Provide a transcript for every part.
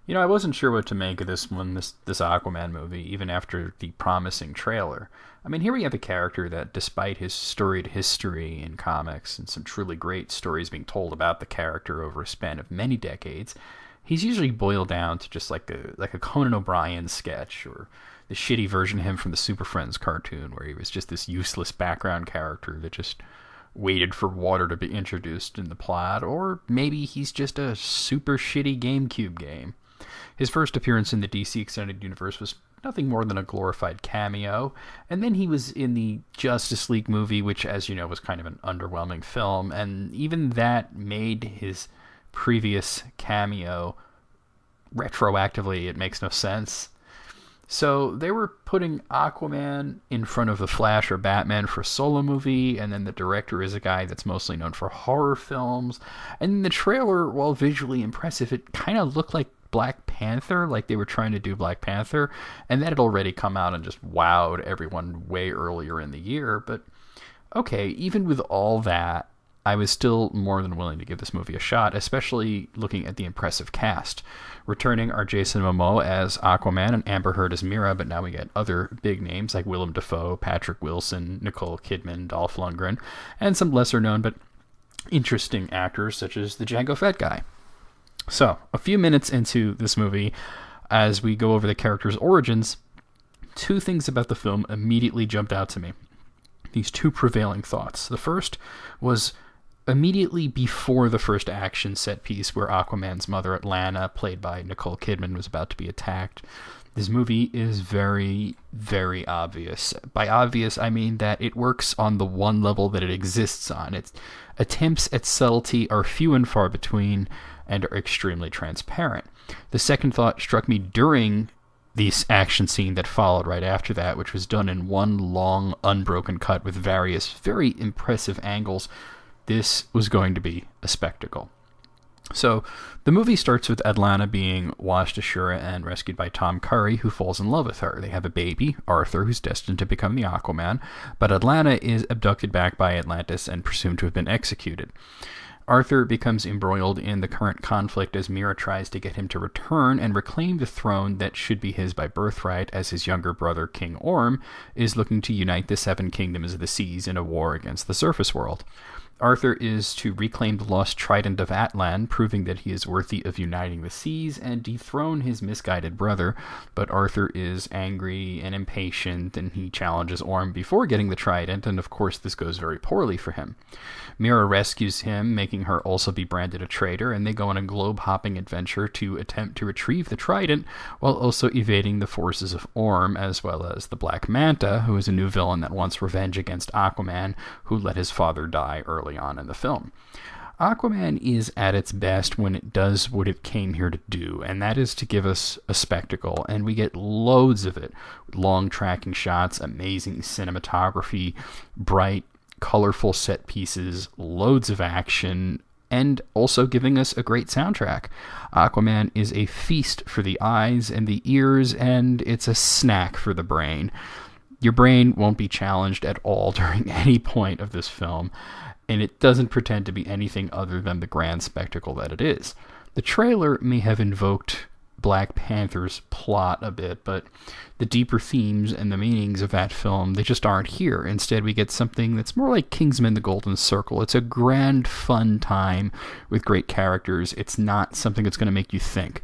I wasn't sure what to make of this Aquaman movie, even after the promising trailer. I mean, here we have a character that, despite his storied history in comics and some truly great stories being told about the character over a span of many decades, he's usually boiled down to just like a Conan O'Brien sketch or the shitty version of him from the Super Friends cartoon, where he was just this useless background character that just waited for water to be introduced in the plot, or maybe he's just a super shitty GameCube game. His first appearance in the DC Extended Universe was nothing more than a glorified cameo, and then he was in the Justice League movie, which, as you know, was kind of an underwhelming film, and even that made his previous cameo retroactively, it makes no sense. So they were putting Aquaman in front of The Flash or Batman for a solo movie, and then the director is a guy that's mostly known for horror films. And the trailer, while visually impressive, it kind of looked like Black Panther, like they were trying to do Black Panther, and that had already come out and just wowed everyone way earlier in the year. But okay, even with all that, I was still more than willing to give this movie a shot, especially looking at the impressive cast. Returning are Jason Momoa as Aquaman and Amber Heard as Mera, but now we get other big names like Willem Dafoe, Patrick Wilson, Nicole Kidman, Dolph Lundgren, and some lesser known but interesting actors such as the Jango Fett guy. So, a few minutes into this movie, as we go over the characters' origins, two things about the film immediately jumped out to me. These two prevailing thoughts. The first was immediately before the first action set piece where Aquaman's mother, Atlanna, played by Nicole Kidman, was about to be attacked. This movie is very, very obvious. By obvious, I mean that it works on the one level that it exists on. Its attempts at subtlety are few and far between and are extremely transparent. The second thought struck me during this action scene that followed right after that, which was done in one long, unbroken cut with various very impressive angles. This was going to be a spectacle. So, the movie starts with Atlanna being washed ashore and rescued by Tom Curry, who falls in love with her. They have a baby, Arthur, who's destined to become the Aquaman, but Atlanna is abducted back by Atlantis and presumed to have been executed. Arthur becomes embroiled in the current conflict as Mera tries to get him to return and reclaim the throne that should be his by birthright, as his younger brother, King Orm, is looking to unite the seven kingdoms of the seas in a war against the surface world. Arthur is to reclaim the lost trident of Atlan, proving that he is worthy of uniting the seas, and dethrone his misguided brother, but Arthur is angry and impatient, and he challenges Orm before getting the trident, and of course this goes very poorly for him. Mera rescues him, making her also be branded a traitor, and they go on a globe-hopping adventure to attempt to retrieve the trident, while also evading the forces of Orm, as well as the Black Manta, who is a new villain that wants revenge against Aquaman, who let his father die early on in the film. Aquaman is at its best when it does what it came here to do, and that is to give us a spectacle, and we get loads of it. Long tracking shots, amazing cinematography, bright, colorful set pieces, loads of action, and also giving us a great soundtrack. Aquaman is a feast for the eyes and the ears, and it's a snack for the brain. Your brain won't be challenged at all during any point of this film, and it doesn't pretend to be anything other than the grand spectacle that it is. The trailer may have invoked Black Panther's plot a bit, but the deeper themes and the meanings of that film, they just aren't here. Instead, we get something that's more like Kingsman: The Golden Circle. It's a grand, fun time with great characters. It's not something that's going to make you think.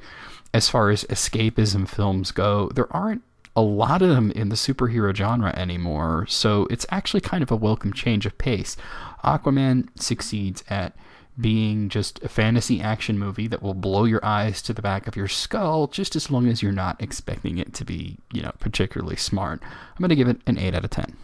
As far as escapism films go, there aren't a lot of them in the superhero genre anymore, so it's actually kind of a welcome change of pace. Aquaman succeeds at being just a fantasy action movie that will blow your eyes to the back of your skull, just as long as you're not expecting it to be, particularly smart. I'm going to give it an 8 out of 10.